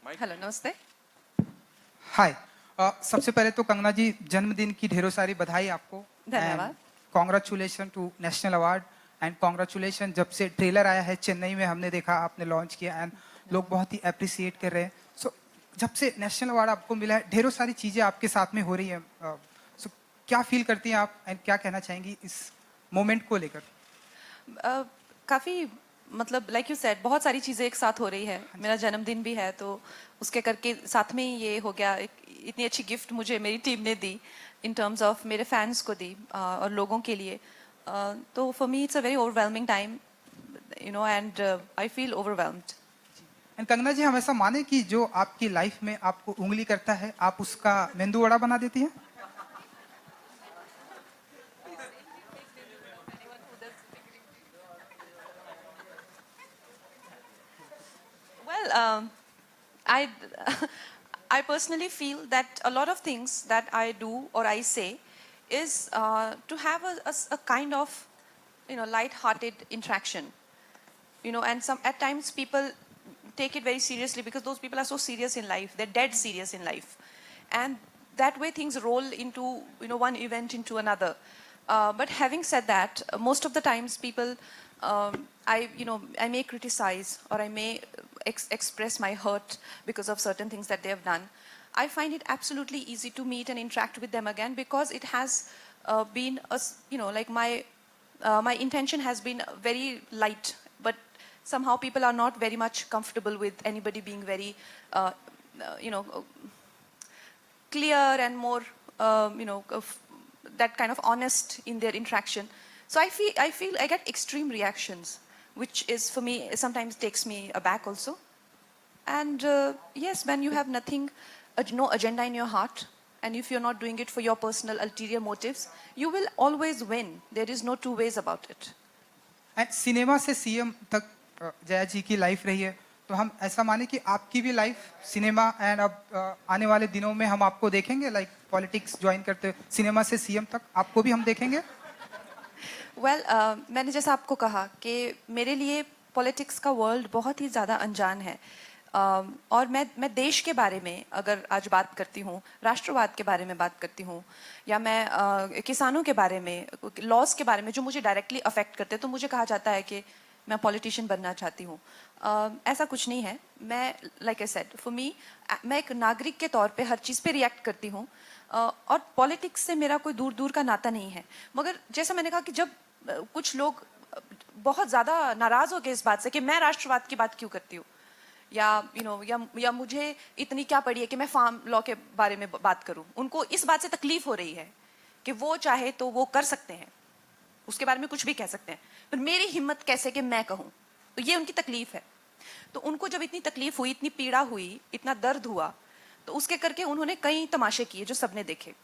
Hello नमस्ते। हाय। सबसे पहले तो कंगना जी जन्मदिन की ढेरों सारी बधाई आपको। धन्यवाद। Congratulation to national award and congratulation. जब से ट्रेलर आया है चेन्नई में हमने देखा आपने लॉन्च किया एंड लोग बहुत ही अप्रिसिएट कर रहे हैं। सो जब से नेशनल अवार्ड आपको मिला है ढेरों सारी चीज़ें आपके साथ में हो रही हैं। सो क्या फील करती हैं आप एंड क्या कहना चाहेंगी इस मोमेंट को लेकर? काफ़ी मतलब लाइक यू सेड बहुत सारी चीज़ें एक साथ हो रही है। मेरा जन्मदिन भी है तो उसके करके साथ में ही ये हो गया। इतनी अच्छी गिफ्ट मुझे मेरी टीम ने दी इन टर्म्स ऑफ मेरे फैंस को दी और लोगों के लिए। तो for me it's a very overwhelming time and I feel overwhelmed. And Kangana ji हम ऐसा माने कि जो आपकी लाइफ में आपको उंगली करता है आप उसका मेंदू वड़ा बना देती हैं? Well, I, I personally feel that a lot of things that I do or I say is to have a kind of, light-hearted interaction. And at times people take it very seriously because those people are so serious in life. They're dead serious in life. And that way things roll into, one event into another. But having said that, most of the times people, I may criticize or I may express my hurt because of certain things that they have done. I find it absolutely easy to meet and interact with them again because it has been, like my intention has been very light, but somehow people are not very much comfortable with anybody being very, uh, you know, clear and more, that kind of honest in their interaction. So I feel I get extreme reactions, which is for me sometimes takes me aback also. And yes, when you have nothing, no agenda in your heart, and if you're not doing it for your personal ulterior motives, you will always win. There is no two ways about it. And cinema से CM तक जया जी की life रही है तो हम ऐसा माने कि आपकी भी लाइफ सिनेमा एंड अब आने वाले दिनों में हम आपको देखेंगे लाइक पॉलिटिक्स ज्वाइन करते सिनेमा से सीएम तक आपको भी हम देखेंगे? वेल मैंने जैसा आपको कहा कि मेरे लिए पॉलिटिक्स का वर्ल्ड बहुत ही ज़्यादा अनजान है। और मैं देश के बारे में अगर आज बात करती हूँ, राष्ट्रवाद के बारे में बात करती हूँ, या मैं किसानों के बारे में, लॉज के बारे में जो मुझे डायरेक्टली अफेक्ट करते हैं, तो मुझे कहा जाता है कि मैं पॉलिटिशियन बनना चाहती हूँ। ऐसा कुछ नहीं है। मैं like I said for me, मैं एक नागरिक के तौर पे हर चीज़ पे रिएक्ट करती हूँ। और पॉलिटिक्स से मेरा कोई दूर दूर का नाता नहीं है। मगर जैसा मैंने कहा कि जब कुछ लोग बहुत ज़्यादा नाराज़ हो गए इस बात से कि मैं राष्ट्रवाद की बात क्यों करती हूँ, या या मुझे इतनी क्या पड़ी है कि मैं फार्म लॉ के बारे में बात करूं। उनको इस बात से तकलीफ हो रही है कि वो चाहे तो वो कर सकते हैं, उसके बारे में कुछ भी कह सकते हैं, पर मेरी हिम्मत कैसे कि मैं कहूं, तो ये उनकी तकलीफ है। तो उनको जब इतनी तकलीफ हुई, इतनी पीड़ा हुई, इतना दर्द हुआ, तो उसके करके उन्होंने कई तमाशे किए जो सबने देखे।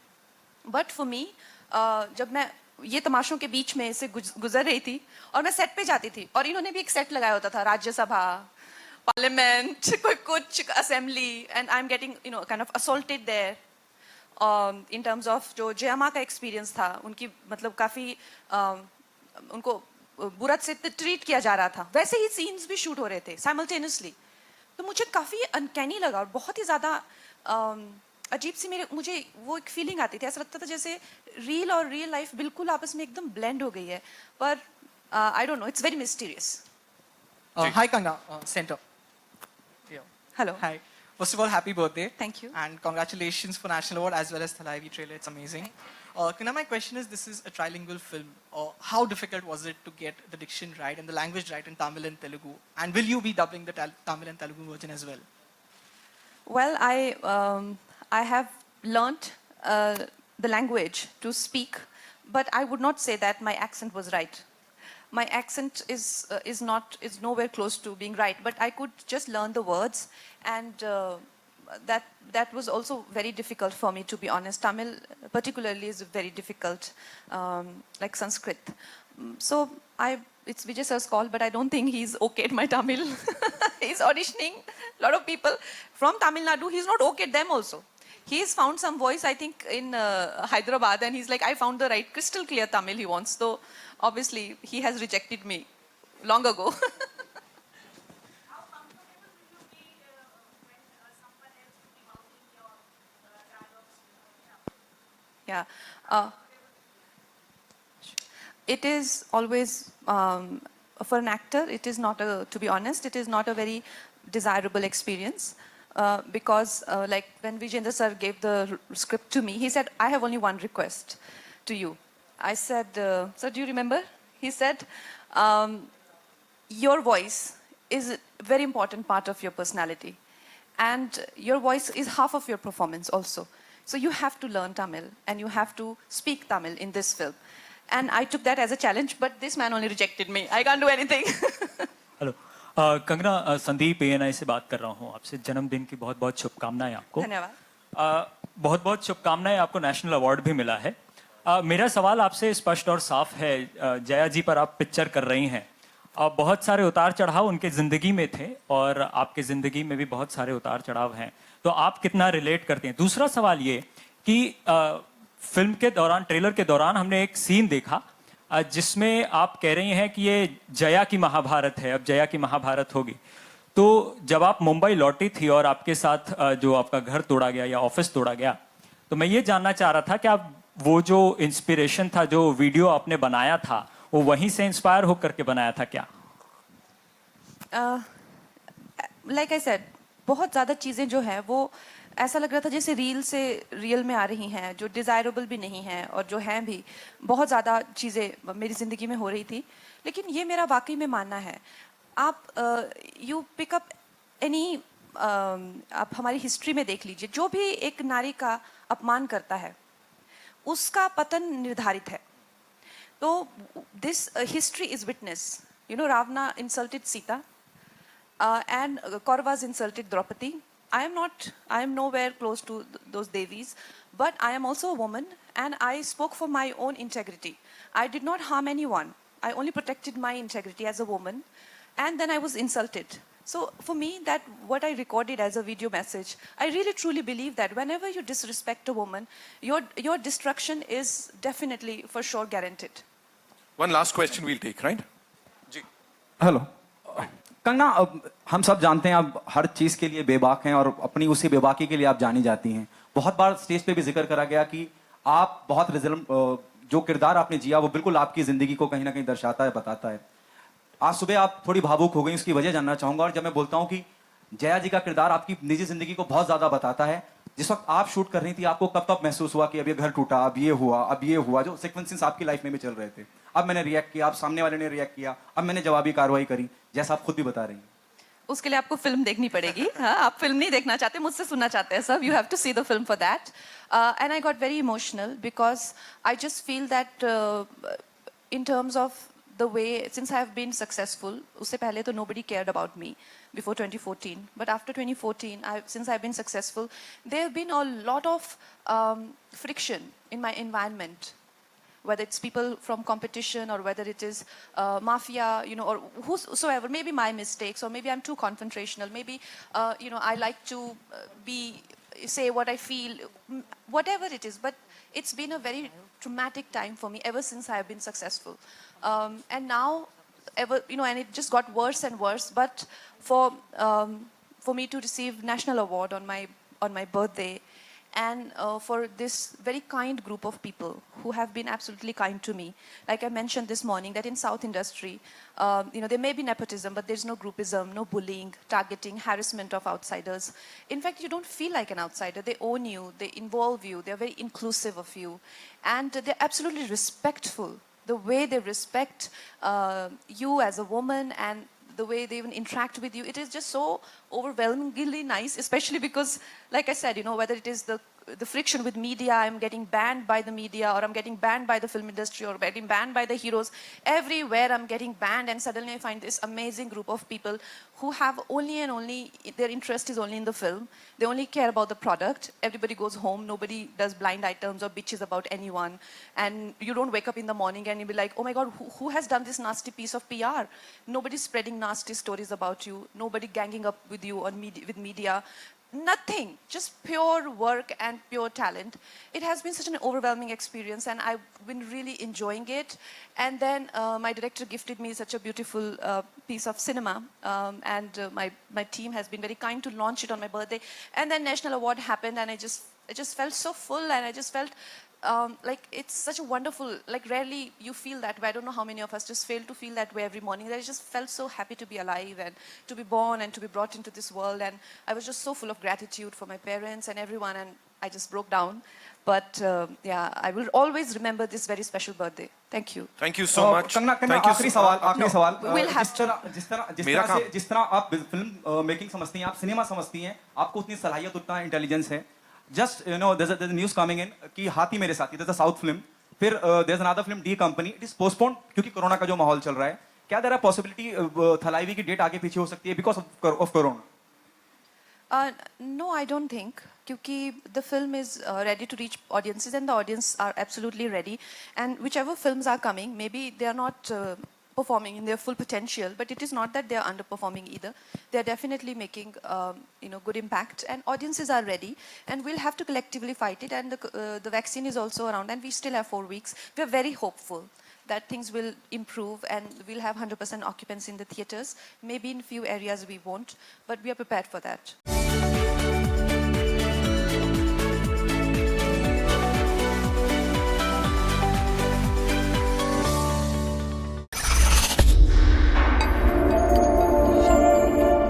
बट फॉर मी, जब मैं ये तमाशों के बीच में से गुजर रही थी और मैं सेट पे जाती थी, और इन्होंने भी एक सेट लगाया होता था, राज्यसभा, parliament, कोई कुछ assembly, and I am getting kind of assaulted there. In terms of जो जयामा का एक्सपीरियंस था, उनकी मतलब काफ़ी उनको बुरा से ट्रीट किया जा रहा था, वैसे ही सीन्स भी शूट हो रहे थे साइमल्टेनियसली। तो मुझे काफ़ी अनकैनी लगा और बहुत ही ज़्यादा अजीब सी मुझे वो एक फीलिंग आती थी। ऐसा लगता था जैसे रियल और रियल लाइफ बिल्कुल आपस में एकदम ब्लेंड हो गई है। पर I don't know, it's very mysterious. Hi Kanga, Center. Yeah. Hello. Hi. First of all, happy birthday. Thank you. And congratulations for National Award as well as Thalaivi trailer. It's amazing. Kanga, my question is, this is a trilingual film. How difficult was it to get the diction right and the language right in Tamil and Telugu? And will you be dubbing the Tamil and Telugu version as well? Well, I have learnt the language to speak, but I would not say that my accent was right. My accent is nowhere close to being right, but I could just learn the words, and that was also very difficult for me, to be honest. Tamil particularly is very difficult, like Sanskrit. So it's Vijay sir's call, but I don't think he's okayed my Tamil. He's auditioning a lot of people from Tamil Nadu. He's not okayed them also. He's found some voice, I think, in Hyderabad, and he's like, I found the right crystal clear Tamil he wants. So obviously he has rejected me long ago. How comfortable will you be when Yeah. It is always, for an actor, it is not a, to be honest, it is not a very desirable experience. Because like when Vijendra sir gave the script to me, he said, I have only one request to you. I said, sir, do you remember? He said, your voice is a very important part of your personality. And your voice is half of your performance also. So you have to learn Tamil and you have to speak Tamil in this film. And I took that as a challenge, but this man only rejected me. I can't do anything. Hello Kangana, Sandeep ANI से बात कर रहा हूँ आपसे। जन्मदिन की बहुत बहुत शुभकामनाएं आपको। धन्यवाद। बहुत बहुत शुभकामनाएं, आपको नेशनल अवार्ड भी मिला है। मेरा सवाल आपसे स्पष्ट और साफ है। जया जी पर आप पिक्चर कर रही हैं, बहुत सारे उतार चढ़ाव उनके ज़िंदगी में थे और आपके ज़िंदगी में भी बहुत सारे उतार चढ़ाव हैं, तो आप कितना रिलेट करते हैं? दूसरा सवाल ये कि फिल्म के दौरान, ट्रेलर के दौरान हमने एक सीन देखा जिसमें आप कह रही हैं कि ये जया की महाभारत है, अब जया की महाभारत होगी। तो जब आप मुंबई लौटी थी और आपके साथ जो आपका घर तोड़ा गया या ऑफिस तोड़ा गया, तो मैं ये जानना चाह रहा था कि आप वो जो इंस्पिरेशन था, जो वीडियो आपने बनाया था, वो वहीं से इंस्पायर होकर के बनाया था क्या? लाइक आई सेड, बहुत ज़्यादा चीज़ें जो है वो ऐसा लग रहा था जैसे रील से रियल में आ रही हैं, जो डिज़ायरेबल भी नहीं है और जो हैं भी, बहुत ज़्यादा चीज़ें मेरी ज़िंदगी में हो रही थी। लेकिन ये मेरा वाकई में मानना है। आप यू पिकअप एनी, आप हमारी हिस्ट्री में देख लीजिए, जो भी एक नारी का अपमान करता है उसका पतन निर्धारित है। तो this history is witness, you know, Ravana insulted Sita and Kauravas insulted Draupadi. I am nowhere close to those devis, but I am also a woman and I spoke for my own integrity. I did not harm anyone. I only protected my integrity as a woman, and then I was insulted. So for me, that what I recorded as a video message, I really truly believe that whenever you disrespect a woman, your destruction is definitely for sure guaranteed. One last question we'll take, right? Ji. Hello Kangana, अब हम सब जानते हैं आप हर चीज़ के लिए बेबाक हैं और अपनी उसी बेबाकी के लिए आप जानी जाती हैं। बहुत बार स्टेज पे भी जिक्र करा गया कि आप बहुत जो किरदार आपने जिया वो बिल्कुल आपकी ज़िंदगी को कहीं ना कहीं दर्शाता है, बताता है। आज सुबह आप थोड़ी भावुक हो गई, उसकी वजह जानना चाहूँगा। और जब मैं बोलता हूँ कि जया जी का किरदार आपकी निजी ज़िंदगी को बहुत ज़्यादा बताता है, जिस वक्त आप शूट कर रही थी आपको कब कब महसूस हुआ कि अब ये घर टूटा, अब ये हुआ, अब ये हुआ, जो सीक्वेंसेस आपकी लाइफ में भी चल रहे थे? अब मैंने रिएक्ट किया, अब सामने वाले ने रिएक्ट किया, अब मैंने जवाबी कार्रवाई करी, जैसा आप खुद भी बता रही हैं। उसके लिए आपको फिल्म देखनी पड़ेगी। हाँ, आप फिल्म नहीं देखना चाहते, मुझसे सुनना चाहते हैं सब। You have to see the film for that. And I got very emotional because I just feel that in terms of the way, since I have been successful, usse pehle to nobody cared about me before 2014, but after 2014, since I've been successful, there have been a lot of friction in my environment, whether it's people from competition or whether it is mafia, you know, or whosoever, maybe my mistakes, or maybe I'm too confrontational, maybe, you know, I like to say what I feel, whatever it is, but it's been a very traumatic time for me ever since I have been successful. And now, you know, and it just got worse and worse. But for me to receive national award on my birthday, and for this very kind group of people who have been absolutely kind to me, like I mentioned this morning, that in South industry, you know, there may be nepotism, but there's no groupism, no bullying, targeting, harassment of outsiders. In fact, you don't feel like an outsider. They own you, they involve you, they're very inclusive of you, and they're absolutely respectful. The way they respect you as a woman and the way they even interact with you, it is just so overwhelmingly nice, especially because, like I said, you know, whether it is the friction with media, I'm getting banned by the media, or I'm getting banned by the film industry, or getting banned by the heroes. Everywhere I'm getting banned, and suddenly I find this amazing group of people who have only and only, their interest is only in the film. They only care about the product. Everybody goes home. Nobody does blind items or bitches about anyone. And you don't wake up in the morning and you'll be like, oh my God, who has done this nasty piece of PR? Nobody's spreading nasty stories about you. Nobody ganging up with you on with media. Nothing, just pure work and pure talent. It has been such an overwhelming experience, and I've been really enjoying it. And then my director gifted me such a beautiful piece of cinema, and my team has been very kind to launch it on my birthday. And then National Award happened, and I just I just felt so full, and I just felt like it's such a wonderful, like rarely you feel that way. I don't know how many of us just fail to feel that way every morning. That I just felt so happy to be alive and to be born and to be brought into this world. And I was just so full of gratitude for my parents and everyone, and I just broke down. But yeah, I will always remember this very special birthday. Thank you. Thank you so much. Kangana Kangana Thank you आखिरी so- सवाल आखिरी No, सवाल we'll have मेरा काम। जिस तरह आप film making समझती हैं, आप सिनेमा समझती हैं, आपको उतनी सलाहियत, उतना इंटेलिजेंस है. Just you know there is news coming in कि Haathi Mere Saathi, that's a south film. फिर there is another film D company, it is postponed क्योंकि कोरोना का जो माहौल चल रहा है. क्या देयर आर पॉसिबिलिटी थलाइवी की डेट आगे पीछे हो सकती है because of corona? No, I don't think. Kyunki the film is ready to reach audiences, and the audience are absolutely ready. And whichever films are coming, maybe they are not performing in their full potential, but it is not that they are underperforming either. They are definitely making good impact, and audiences are ready. And we'll have to collectively fight it. And the vaccine is also around, and we still have 4 weeks. We are very hopeful that things will improve and we'll have 100% occupancy in the theaters. Maybe in few areas we won't, but we are prepared for that.